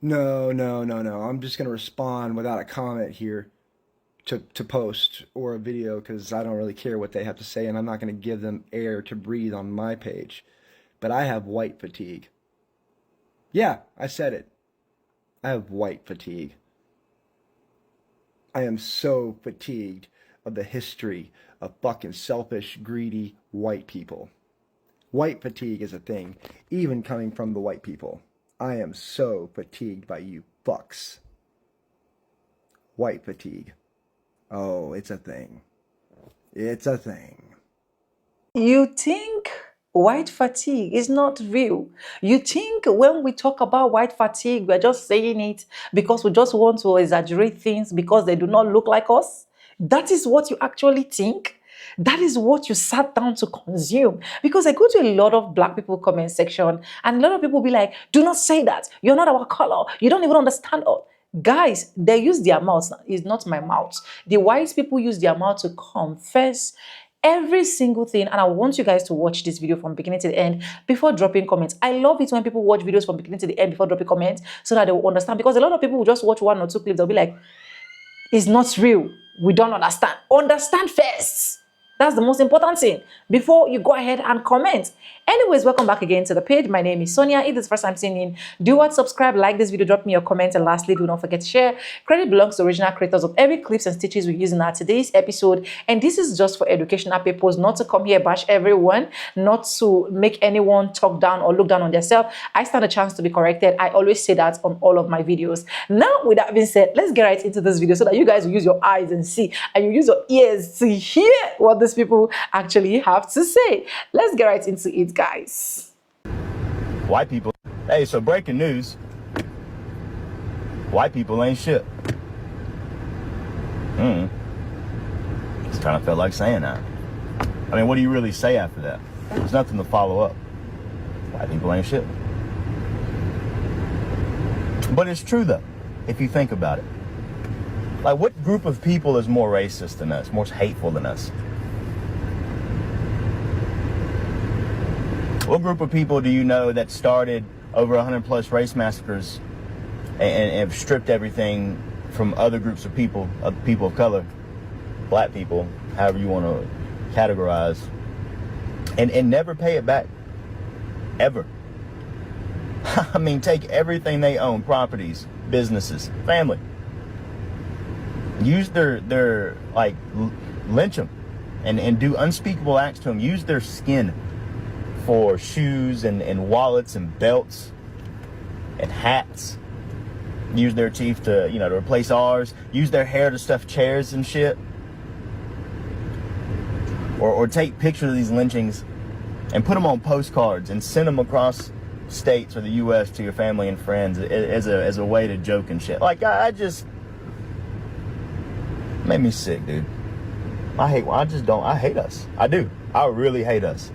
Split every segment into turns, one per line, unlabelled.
No, no, no, no. I'm just gonna respond without a comment here to post or a video because I don't really care what they have to say and I'm not gonna give them air to breathe on my page. But I have white fatigue. Yeah, I said it. I have white fatigue. I am so fatigued of the history of fucking selfish, greedy white people. White fatigue is a thing, even coming from the white people. I am so fatigued by you fucks. White fatigue. Oh, it's a thing. It's a thing.
You think white fatigue is not real? You think when we talk about white fatigue, we're just saying it because we just want to exaggerate things because they do not look like us? That is what you actually think? That is what you sat down to consume. Because I go to a lot of black people comment section and a lot of people be like, do not say that. You're not our color. You don't even understand us. Guys, they use their mouths. It's not my mouth. The white people use their mouth to confess every single thing, and I want you guys to watch this video from beginning to the end before dropping comments. I love it when people watch videos from beginning to the end before dropping comments so that they will understand, because a lot of people will just watch one or two clips. They'll be like, it's not real, we don't understand first. That's the most important thing before you go ahead and comment. Anyways, welcome back again to the page. My name is Sonia. If this is the first time seeing in, do what, subscribe, like this video, drop me your comment, and lastly, do not forget to share. Credit belongs to original creators of every clips and stitches we use in our today's episode, and this is just for educational purpose, not to come here bash everyone, not to make anyone talk down or look down on themselves. I stand a chance to be corrected. I always say that on all of my videos. Now, with that being said, let's get right into this video so that you guys will use your eyes and see, and you use your ears to hear what these people actually have to say. Let's get right into it, guys.
White people. Hey, so breaking news. White people ain't shit. Just kind of felt like saying that. I mean, what do you really say after that? There's nothing to follow up. White people ain't shit. But it's true though, if you think about it. Like, what group of people is more racist than us, more hateful than us? What group of people do you know that started over 100 plus race massacres and have stripped everything from other groups of people of color, black people, however you want to categorize, and never pay it back, ever? I mean, take everything they own, properties, businesses, family, use their like, lynch them and do unspeakable acts to them, use their skin for shoes and wallets and belts and hats. Use their teeth to, to replace ours. Use their hair to stuff chairs and shit. Or take pictures of these lynchings and put them on postcards and send them across states or the U.S. to your family and friends as a way to joke and shit. Like, I just made me sick, dude. I hate us. I do. I really hate us.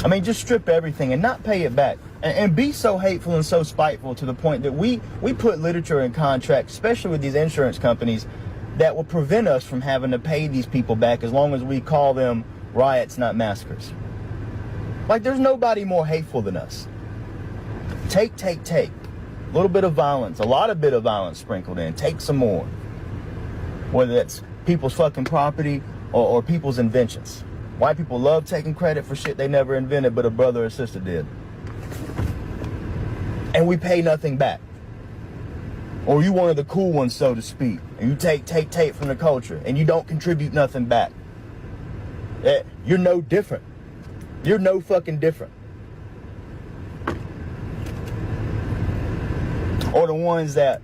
I mean, just strip everything and not pay it back. And be so hateful and so spiteful to the point that we put literature in contracts, especially with these insurance companies, that will prevent us from having to pay these people back as long as we call them riots, not massacres. Like, there's nobody more hateful than us. Take. A little bit of violence, a lot of bit of violence sprinkled in. Take some more. Whether that's people's fucking property or people's inventions. White people love taking credit for shit they never invented, but a brother or sister did. And we pay nothing back. Or you one of the cool ones, so to speak. And you take from the culture, and you don't contribute nothing back. You're no different. You're no fucking different. Or the ones that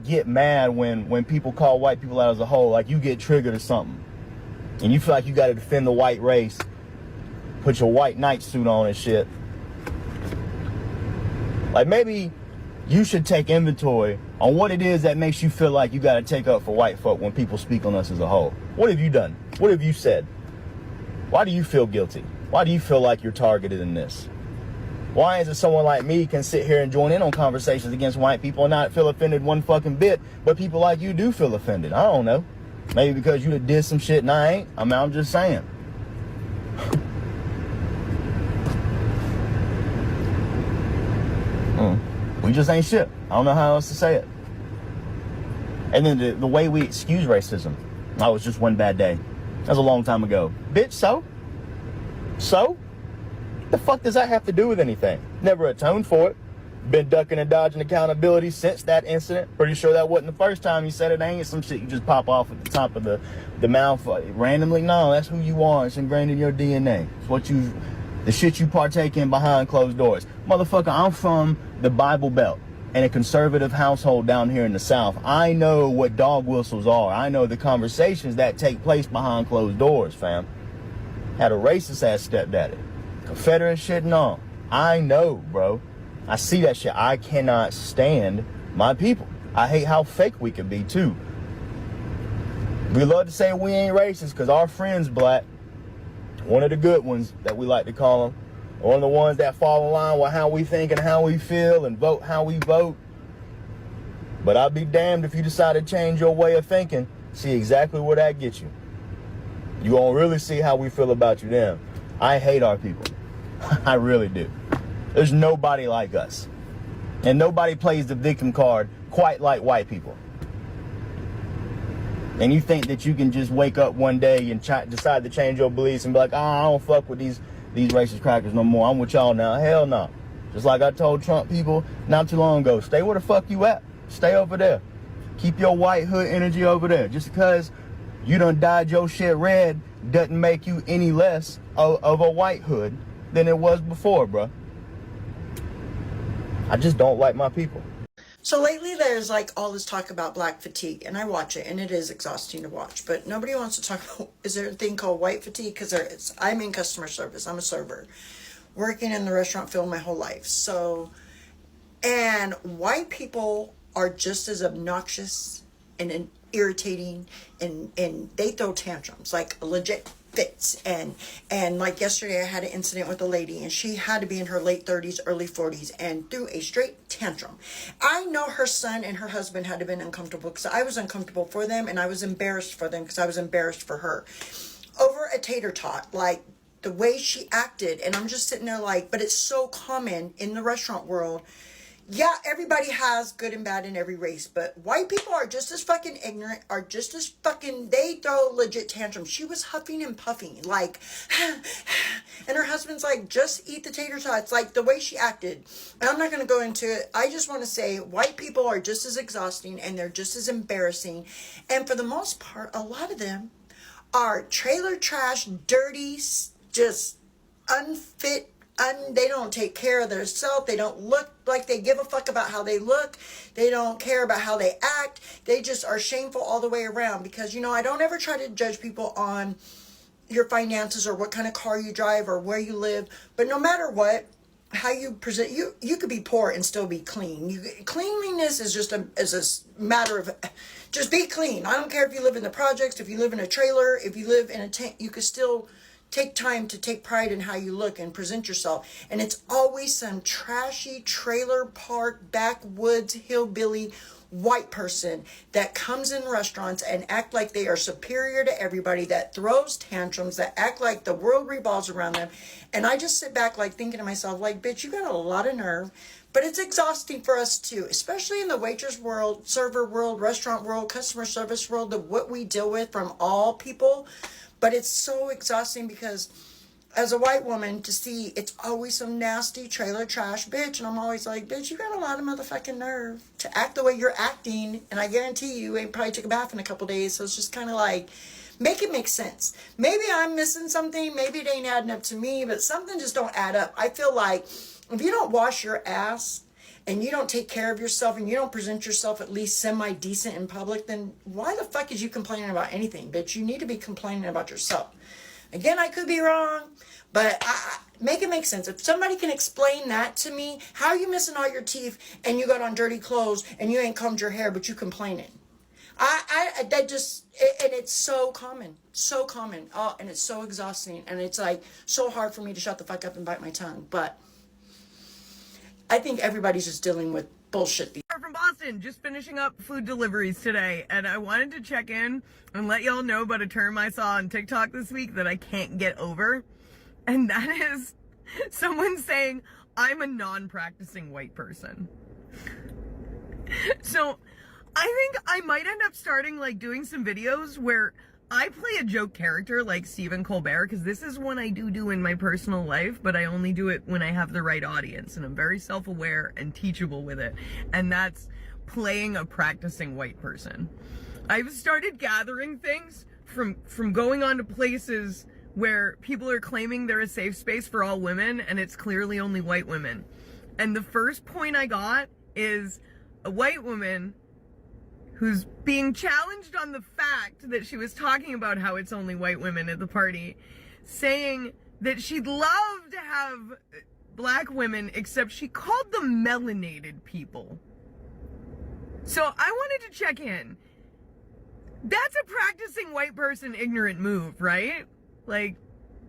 get mad when people call white people out as a whole, like you get triggered or something. And you feel like you got to defend the white race, put your white knight suit on and shit. Like, maybe you should take inventory on what it is that makes you feel like you got to take up for white folk when people speak on us as a whole. What have you done? What have you said? Why do you feel guilty? Why do you feel like you're targeted in this? Why is it someone like me can sit here and join in on conversations against white people and not feel offended one fucking bit, but people like you do feel offended? I don't know. Maybe because you done did some shit and I ain't. I'm just saying. We just ain't shit. I don't know how else to say it. And then the way we excuse racism. I was just one bad day. That was a long time ago. Bitch, so? So? The fuck does that have to do with anything? Never atoned for it. Been ducking and dodging accountability since that incident. Pretty sure that wasn't the first time you said it. Ain't some shit you just pop off at the top of the mouth randomly. No, that's who you are. It's ingrained in your DNA. It's what the shit you partake in behind closed doors. Motherfucker, I'm from the Bible Belt in a conservative household down here in the South. I know what dog whistles are. I know the conversations that take place behind closed doors, fam. Had a racist ass stepdaddy. Confederate shit and all. I know, bro. I see that shit. I cannot stand my people. I hate how fake we can be, too. We love to say we ain't racist because our friends black. One of the good ones that we like to call them. One of the ones that fall in line with how we think and how we feel and vote how we vote. But I'll be damned if you decide to change your way of thinking. See exactly where that gets you. You won't really see how we feel about you then. I hate our people. I really do. There's nobody like us. And nobody plays the victim card quite like white people. And you think that you can just wake up one day and decide to change your beliefs and be like, oh, I don't fuck with these racist crackers no more. I'm with y'all now. Hell no. Just like I told Trump people not too long ago, stay where the fuck you at. Stay over there. Keep your white hood energy over there. Just because you done dyed your shit red doesn't make you any less of a white hood than it was before, bro. I just don't like my people.
So lately there's like all this talk about black fatigue, and I watch it and it is exhausting to watch, but nobody wants to talk about, is there a thing called white fatigue? Because there is. I'm in customer service. I'm a server working in the restaurant field my whole life. So, and white people are just as obnoxious and irritating, and they throw tantrums like legit fits. And like yesterday I had an incident with a lady, and she had to be in her late 30s, early 40s, and threw a straight tantrum. I know her son and her husband had to have been uncomfortable because I was uncomfortable for them, and I was embarrassed for them because I was embarrassed for her over a tater tot, like the way she acted. And I'm just sitting there like, but it's so common in the restaurant world. Yeah, everybody has good and bad in every race, but white people are just as fucking ignorant, are just as fucking, they throw legit tantrums. She was huffing and puffing, like, and her husband's like, just eat the tater tots, like the way she acted. And I'm not going to go into it. I just want to say white people are just as exhausting, and they're just as embarrassing. And for the most part, a lot of them are trailer trash, dirty, just unfit. They don't take care of themselves. They don't look like they give a fuck about how they look. They don't care about how they act. They just are shameful all the way around. Because, you know, I don't ever try to judge people on your finances or what kind of car you drive or where you live. But no matter what, how you present, you could be poor and still be clean. Cleanliness is just a matter of just be clean. I don't care if you live in the projects, if you live in a trailer, if you live in a tent, you could still take time to take pride in how you look and present yourself. And it's always some trashy trailer park, backwoods, hillbilly white person that comes in restaurants and act like they are superior to everybody, that throws tantrums, that act like the world revolves around them. And I just sit back like thinking to myself, like, bitch, you got a lot of nerve. But it's exhausting for us too, especially in the waitress world, server world, restaurant world, customer service world, what we deal with from all people. But it's so exhausting because as a white woman to see it's always some nasty trailer trash bitch. And I'm always like, bitch, you got a lot of motherfucking nerve to act the way you're acting. And I guarantee you ain't probably took a bath in a couple days. So it's just kind of like, make it make sense. Maybe I'm missing something. Maybe it ain't adding up to me, but something just don't add up. I feel like if you don't wash your ass and you don't take care of yourself and you don't present yourself at least semi-decent in public, then why the fuck is you complaining about anything, bitch? You need to be complaining about yourself. Again, I could be wrong, but I make it make sense. If somebody can explain that to me, how are you missing all your teeth and you got on dirty clothes and you ain't combed your hair, but you complaining? And it's so common, oh, and it's so exhausting, and it's like so hard for me to shut the fuck up and bite my tongue, but I think everybody's just dealing with bullshit.
From Boston, just finishing up food deliveries today, and I wanted to check in and let y'all know about a term I saw on TikTok this week that I can't get over, and that is someone saying, I'm a non-practicing white person. So I think I might end up starting like doing some videos where I play a joke character like Stephen Colbert, because this is one I do in my personal life, but I only do it when I have the right audience, and I'm very self-aware and teachable with it, and that's playing a practicing white person. I've started gathering things from going on to places where people are claiming they're a safe space for all women, and it's clearly only white women. And the first point I got is a white woman who's being challenged on the fact that she was talking about how it's only white women at the party, saying that she'd love to have black women, except she called them melanated people. So I wanted to check in. That's a practicing white person ignorant move, right? Like,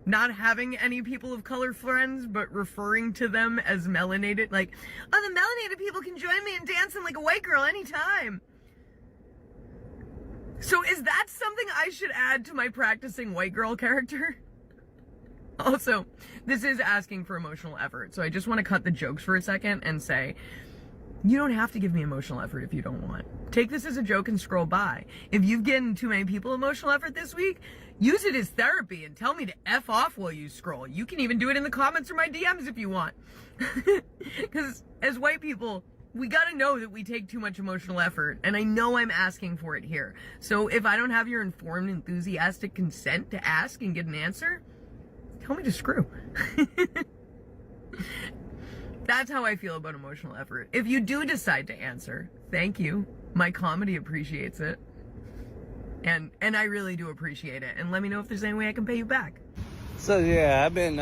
not having any people of color friends, but referring to them as melanated. Like, oh, the melanated people can join me in dancing like a white girl anytime. So is that something I should add to my practicing white girl character? Also, this is asking for emotional effort, so I just want to cut the jokes for a second and say, you don't have to give me emotional effort if you don't want. Take this as a joke and scroll by. If you've given too many people emotional effort this week, use it as therapy and tell me to F off while you scroll. You can even do it in the comments or my DMs if you want. Because as white people, we gotta know that we take too much emotional effort, and I know I'm asking for it here. So if I don't have your informed, enthusiastic consent to ask and get an answer, tell me to screw. That's how I feel about emotional effort. If you do decide to answer, thank you. My comedy appreciates it. And I really do appreciate it. And let me know if there's any way I can pay you back.
So yeah, I've been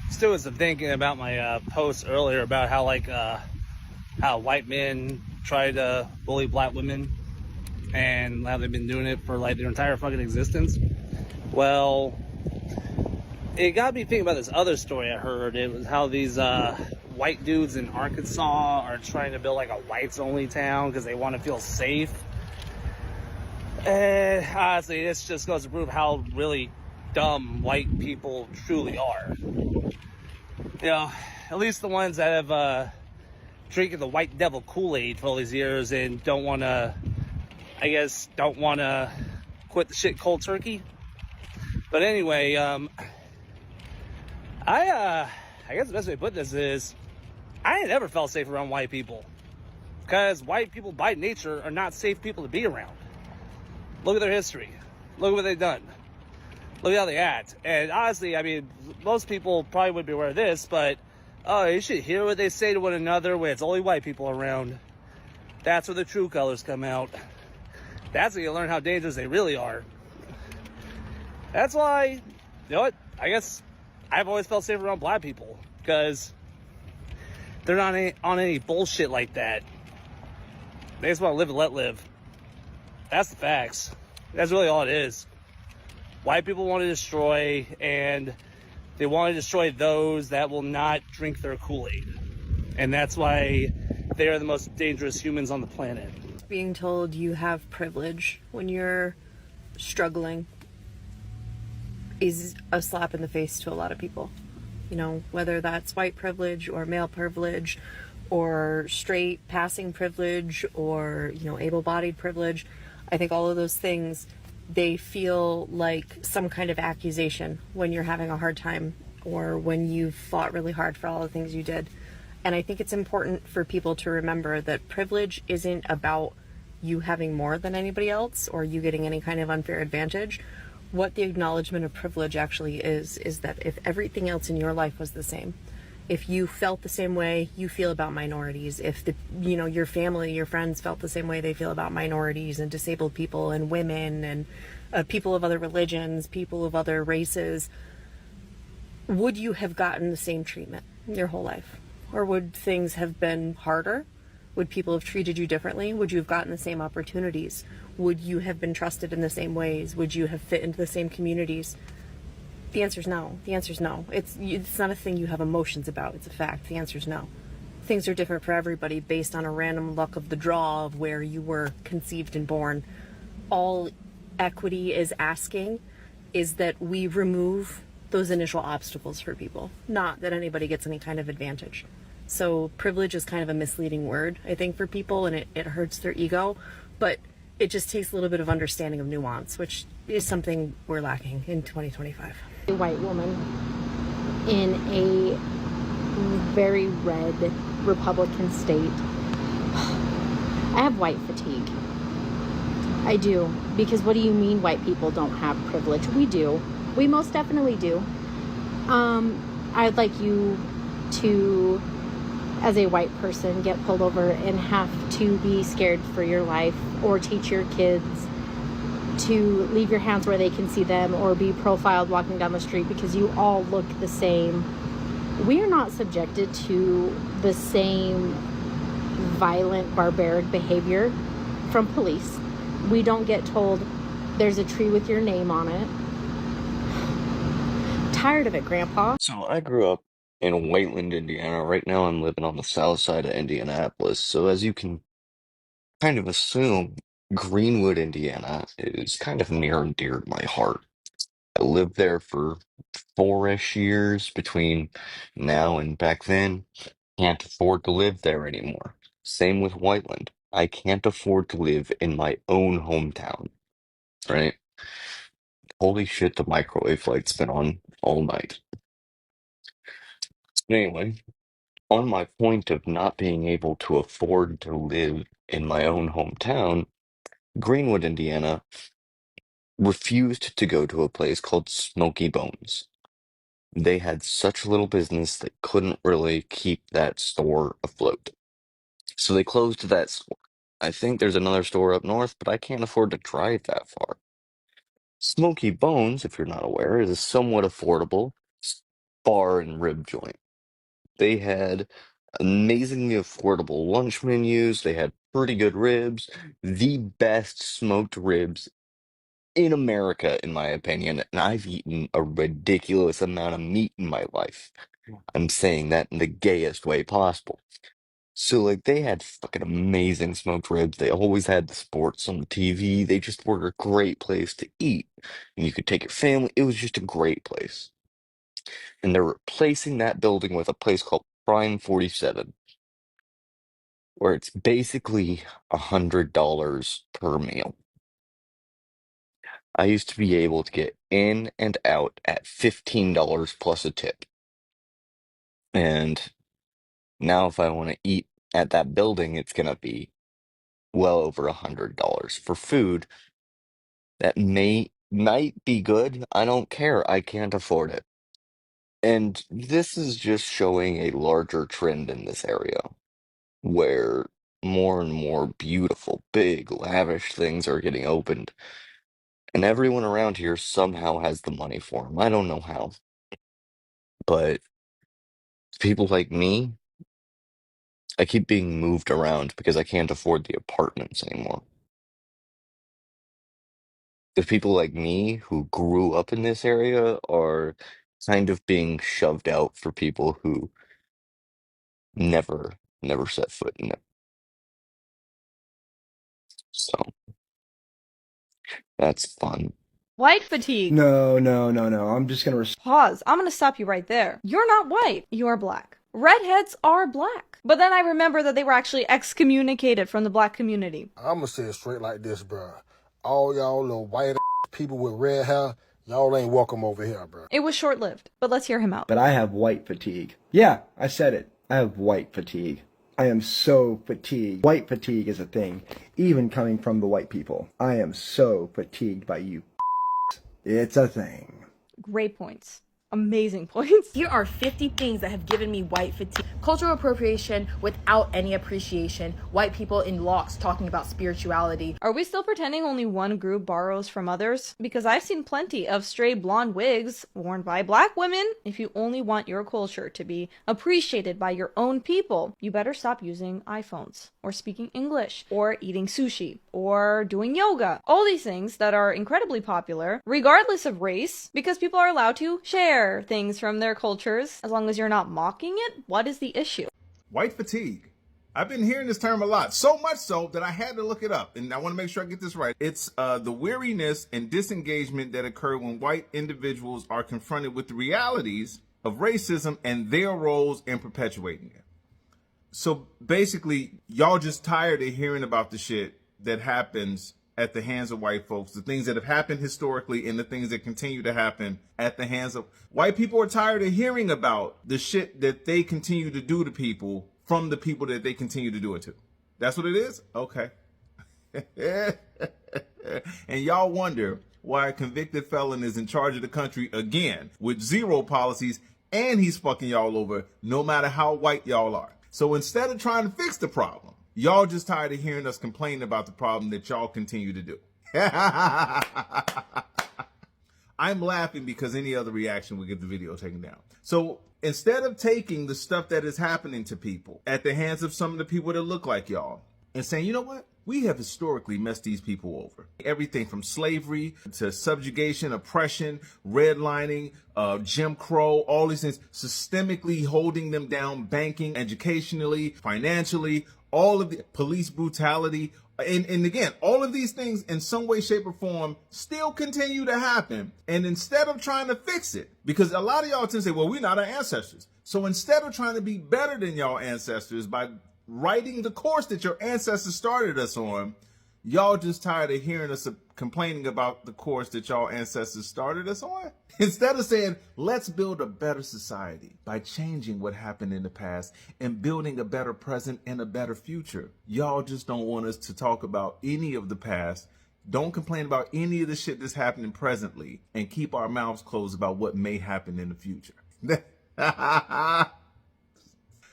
still doing some thinking about my post earlier about how how white men try to bully black women and how they've been doing it for like their entire fucking existence. Well, it got me thinking about this other story I heard. It was how these white dudes in Arkansas are trying to build like a whites only town because they want to feel safe. And honestly, this just goes to prove how really dumb white people truly are. You know, at least the ones that have drinking the white devil Kool-Aid for all these years and don't want to quit the shit cold turkey. But anyway, I guess the best way to put this is I ain't never felt safe around white people, because white people by nature are not safe people to be around. Look at their history. Look at what they've done. Look at how they act. And honestly, I mean, most people probably would be aware of this, but you should hear what they say to one another when it's only white people around. That's where the true colors come out. That's when you learn how dangerous they really are. That's why, you know what, I guess I've always felt safe around black people, because they're not on any bullshit like that. They just want to live and let live. That's the facts. That's really all it is. White people want to destroy, and they want to destroy those that will not drink their Kool-Aid. And that's why they are the most dangerous humans on the planet.
Being told you have privilege when you're struggling is a slap in the face to a lot of people. You know, whether that's white privilege or male privilege or straight passing privilege or, you know, able-bodied privilege. I think all of those things, they feel like some kind of accusation when you're having a hard time or when you've fought really hard for all the things you did. And I think it's important for people to remember that privilege isn't about you having more than anybody else or you getting any kind of unfair advantage. What the acknowledgement of privilege actually is that if everything else in your life was the same, if you felt the same way you feel about minorities, if your family, your friends felt the same way they feel about minorities and disabled people and women and people of other religions, people of other races, would you have gotten the same treatment your whole life? Or would things have been harder? Would people have treated you differently? Would you have gotten the same opportunities? Would you have been trusted in the same ways? Would you have fit into the same communities? The answer is no. The answer is no. It's not a thing you have emotions about. It's a fact. The answer is no. Things are different for everybody based on a random luck of the draw of where you were conceived and born. All equity is asking is that we remove those initial obstacles for people, not that anybody gets any kind of advantage. So privilege is kind of a misleading word, I think, for people, and it hurts their ego. But it just takes a little bit of understanding of nuance, which is something we're lacking in 2025.
A white woman in a very red Republican state. I have white fatigue. I do. Because what do you mean white people don't have privilege? We do. We most definitely do. I'd like you to, as a white person, get pulled over and have to be scared for your life, or teach your kids to leave your hands where they can see them, or be profiled walking down the street because you all look the same. We are not subjected to the same violent, barbaric behavior from police. We don't get told there's a tree with your name on it. Tired of it, Grandpa.
So I grew up in Whiteland, Indiana. Right now I'm living on the south side of Indianapolis. So as you can kind of assume, Greenwood, Indiana is kind of near and dear to my heart. I lived there for 4-ish years between now and back then. Can't afford to live there anymore. Same with Whiteland. I can't afford to live in my own hometown, right? Holy shit, the microwave light's been on all night. Anyway, on my point of not being able to afford to live in my own hometown, Greenwood, Indiana refused to go to a place called Smoky Bones. They had such little business they couldn't really keep that store afloat. So they closed that store. I think there's another store up north, but I can't afford to drive that far. Smoky Bones, if you're not aware, is a somewhat affordable bar and rib joint. They had amazingly affordable lunch menus. They had pretty good ribs, the best smoked ribs in America, in my opinion. And I've eaten a ridiculous amount of meat in my life. I'm saying that in the gayest way possible. So, like, they had fucking amazing smoked ribs. They always had the sports on the TV. They just were a great place to eat. And you could take your family. It was just a great place. And they're replacing that building with a place called Prime 47, where it's basically $100 per meal. I used to be able to get in and out at $15 plus a tip. And now if I want to eat at that building, it's gonna be well over $100 for food that might be good. I don't care. I can't afford it. And this is just showing a larger trend in this area where more and more beautiful, big, lavish things are getting opened. And everyone around here somehow has the money for them. I don't know how. But people like me, I keep being moved around because I can't afford the apartments anymore. The people like me who grew up in this area are kind of being shoved out for people who never set foot in it. So that's fun.
White fatigue.
No, no, no, no. I'm just gonna.
Pause. I'm gonna stop you right there. You're not white. You're black. Redheads are black. But then I remember that they were actually excommunicated from the black community.
I'ma say it straight like this, bro. All y'all little white people with red hair, y'all ain't welcome over here, bro.
It was short-lived, but let's hear him out.
But I have white fatigue. Yeah, I said it. I have white fatigue. I am so fatigued. White fatigue is a thing, even coming from the white people. I am so fatigued by you. It's a thing.
Great points. Amazing points.
Here are 50 things that have given me white fatigue. Cultural appropriation without any appreciation. White people in locks talking about spirituality.
Are we still pretending only one group borrows from others? Because I've seen plenty of stray blonde wigs worn by black women. If you only want your culture to be appreciated by your own people, you better stop using iPhones, or speaking English, or eating sushi, or doing yoga. All these things that are incredibly popular, regardless of race, because people are allowed to share things from their cultures. As long as you're not mocking it, what is the issue?
White fatigue. I've been hearing this term a lot, so much so that I had to look it up, and I want to make sure I get this right. It's the weariness and disengagement that occur when white individuals are confronted with the realities of racism and their roles in perpetuating it. So basically, y'all just tired of hearing about the shit that happens at the hands of white folks, the things that have happened historically and the things that continue to happen at the hands of white people. Are tired of hearing about the shit that they continue to do to people from the people that they continue to do it to. That's what it is? Okay. And y'all wonder why a convicted felon is in charge of the country again with zero policies, and he's fucking y'all over no matter how white y'all are. So instead of trying to fix the problem, y'all just tired of hearing us complain about the problem that y'all continue to do. I'm laughing because any other reaction would get the video taken down. So instead of taking the stuff that is happening to people at the hands of some of the people that look like y'all and saying, you know what? We have historically messed these people over. Everything from slavery to subjugation, oppression, redlining, Jim Crow, all these things, systemically holding them down, banking, educationally, financially, all of the police brutality. And again, all of these things in some way, shape, or form still continue to happen. And instead of trying to fix it, because a lot of y'all tend to say, well, we're not our ancestors. So instead of trying to be better than y'all ancestors by writing the course that your ancestors started us on, y'all just tired of hearing us complaining about the course that y'all ancestors started us on. Instead of saying, let's build a better society by changing what happened in the past and building a better present and a better future, y'all just don't want us to talk about any of the past. Don't complain about any of the shit that's happening presently and keep our mouths closed about what may happen in the future.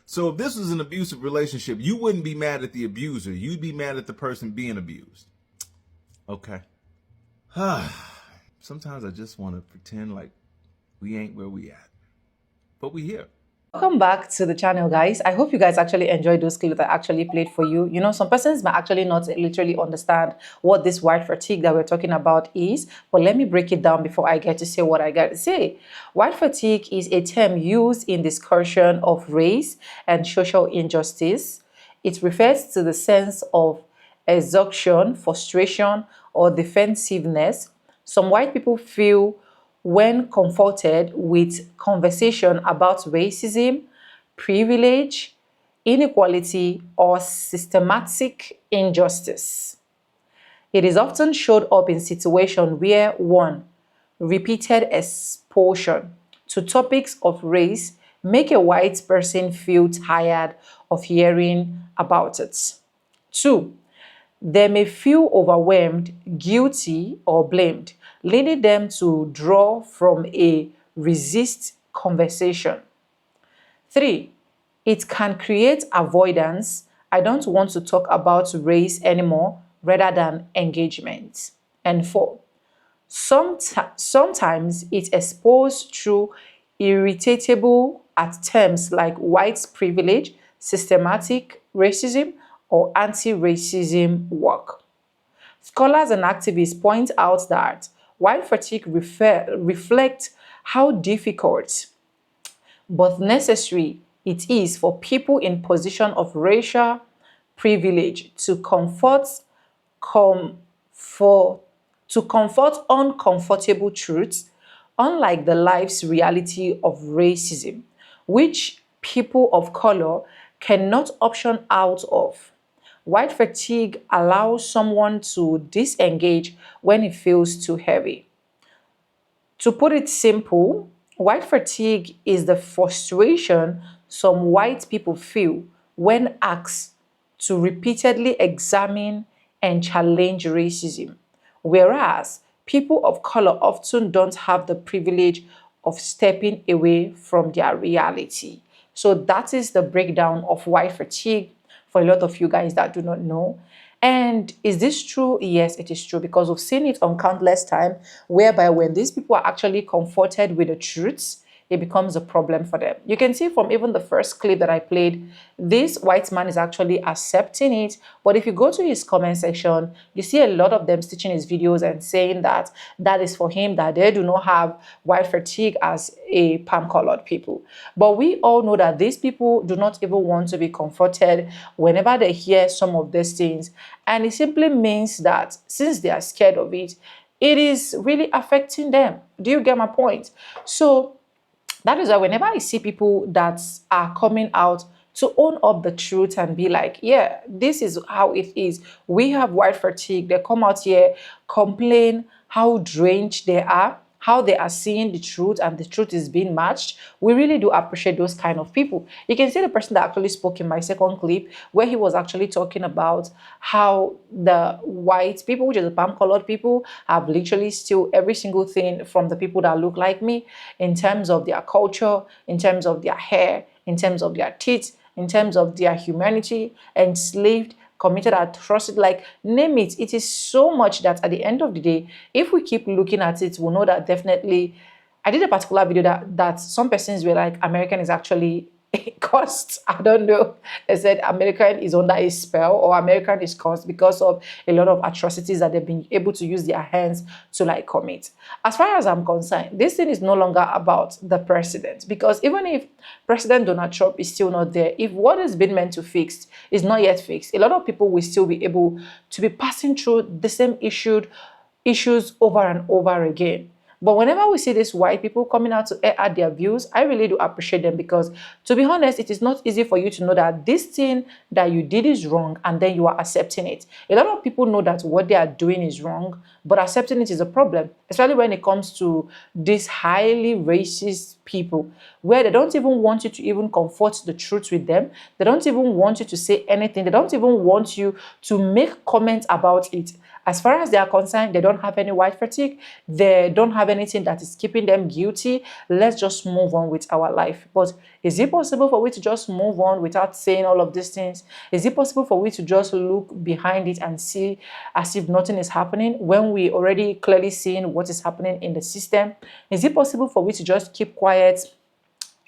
So if this was an abusive relationship, you wouldn't be mad at the abuser. You'd be mad at the person being abused. Okay. Sometimes I just want to pretend like we ain't where we at. But we here.
Welcome back to the channel, guys. I hope you guys actually enjoyed those clips that I actually played for you. You know, some persons might actually not literally understand what this white fatigue that we're talking about is, but let me break it down before I get to say what I got to say. White fatigue is a term used in discussion of race and social injustice. It refers to the sense of exhaustion, frustration, or defensiveness some white people feel when confronted with conversation about racism, privilege, inequality, or systematic injustice. It is often showed up in situations where 1. Repeated exposure to topics of race make a white person feel tired of hearing about it. 2. They may feel overwhelmed, guilty, or blamed, leading them to draw from a resist conversation. 3. It can create avoidance. I don't want to talk about race anymore, rather than engagement. And 4. Sometimes it's exposed through irritable at terms like white privilege, systematic racism, or anti-racism work. Scholars and activists point out that white fatigue reflects how difficult but necessary it is for people in position of racial privilege to confront uncomfortable truths, unlike the life's reality of racism, which people of color cannot option out of. White fatigue allows someone to disengage when it feels too heavy. To put it simple, white fatigue is the frustration some white people feel when asked to repeatedly examine and challenge racism, whereas people of color often don't have the privilege of stepping away from their reality. So that is the breakdown of white fatigue for a lot of you guys that do not know. And is this true? Yes, it is true, because we've seen it on countless times, whereby when these people are actually confronted with the truths, it becomes a problem for them. You can see from even the first clip that I played, this white man is actually accepting it. But if you go to his comment section, you see a lot of them stitching his videos and saying that that is for him, that they do not have white fatigue as a palm-colored people. But we all know that these people do not even want to be confronted whenever they hear some of these things. And it simply means that since they are scared of it, it is really affecting them. Do you get my point? So that is why whenever I see people that are coming out to own up the truth and be like, yeah, this is how it is. We have white fatigue. They come out here, complain how drenched they are, how they are seeing the truth, and the truth is being matched. We really do appreciate those kind of people. You can see the person that actually spoke in my second clip, where he was actually talking about how the white people, which is the palm colored people, have literally steal every single thing from the people that look like me, in terms of their culture, in terms of their hair, in terms of their teeth, in terms of their humanity, enslaved, committed atrocity, like name it. It is so much that at the end of the day, if we keep looking at it, we'll know that definitely. I did a particular video that some persons were like, American is actually cursed. I don't know. They said American is under a spell, or American is cursed because of a lot of atrocities that they've been able to use their hands to like commit. As far as I'm concerned, this thing is no longer about the president, because even if President Donald Trump is still not there, if what has been meant to fix is not yet fixed, a lot of people will still be able to be passing through the same issues over and over again. But whenever we see these white people coming out to air out their views, I really do appreciate them, because, to be honest, it is not easy for you to know that this thing that you did is wrong and then you are accepting it. A lot of people know that what they are doing is wrong, but accepting it is a problem, especially when it comes to these highly racist people, where they don't even want you to even comfort the truth with them. They don't even want you to say anything. They don't even want you to make comments about it. As far as they are concerned, they don't have any white fatigue. They don't have anything that is keeping them guilty. Let's just move on with our life. But is it possible for we to just move on without saying all of these things? Is it possible for we to just look behind it and see as if nothing is happening when we already clearly seeing what is happening in the system? Is it possible for we to just keep quiet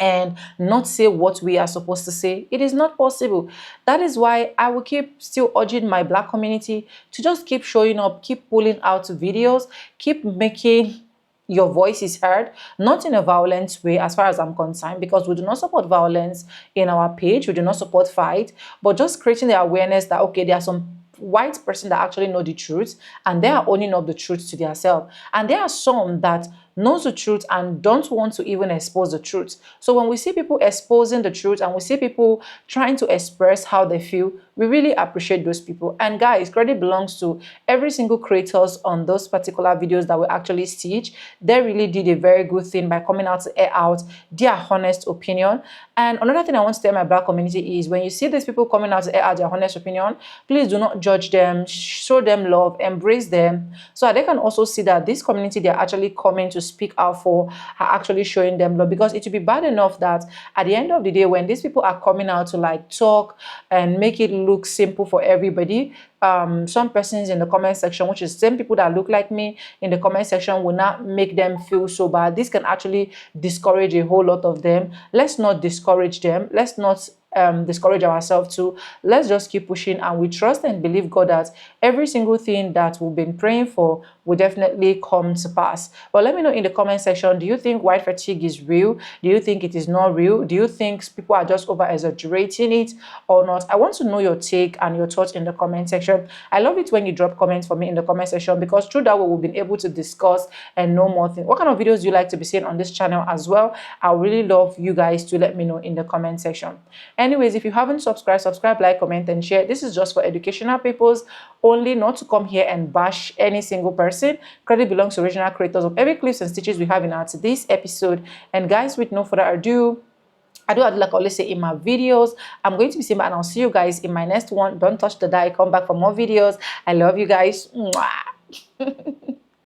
and not say what we are supposed to say? It is not possible. That is why I will keep still urging my black community to just keep showing up, keep pulling out videos, keep making your voice is heard, not in a violent way as far as I'm concerned, because we do not support violence in our page. We do not support fight, but just creating the awareness that, okay, there are some white person that actually know the truth, and they are owning up the truth to themselves. And there are some that knows the truth and don't want to even expose the truth. So when we see people exposing the truth and we see people trying to express how they feel, we really appreciate those people. And guys, credit belongs to every single creators on those particular videos that we actually stitch. They really did a very good thing by coming out to air out their honest opinion. And another thing I want to tell my black community is, when you see these people coming out to air out their honest opinion, please do not judge them, show them love, embrace them, so that they can also see that this community they're actually coming to speak out for are actually showing them love. Because it would be bad enough that at the end of the day, when these people are coming out to like talk and make it look simple for everybody, some persons in the comment section, which is same people that look like me in the comment section, will not make them feel so bad. This can actually discourage a whole lot of them. Let's not discourage them. Let's not discourage ourselves too. Let's just keep pushing, and we trust and believe God that every single thing that we've been praying for will definitely come to pass. But let me know in the comment section, do you think white fatigue is real? Do you think it is not real? Do you think people are just over exaggerating it or not? I want to know your take and your thoughts in the comment section. I love it when you drop comments for me in the comment section, because through that way we've been able to discuss and know more things. What kind of videos do you like to be seeing on this channel as well? I really love you guys to let me know in the comment section. Anyways, if you haven't subscribe, like, comment, and share. This is just for educational purposes only, not to come here and bash any single person. Credit belongs to original creators of every clips and stitches we have in our today's episode. And guys, with no further ado, like I always say in my videos, I'm going to be seeing back, and I'll see you guys in my next one. Don't touch the dial. Come back for more videos. I love you guys. Mwah.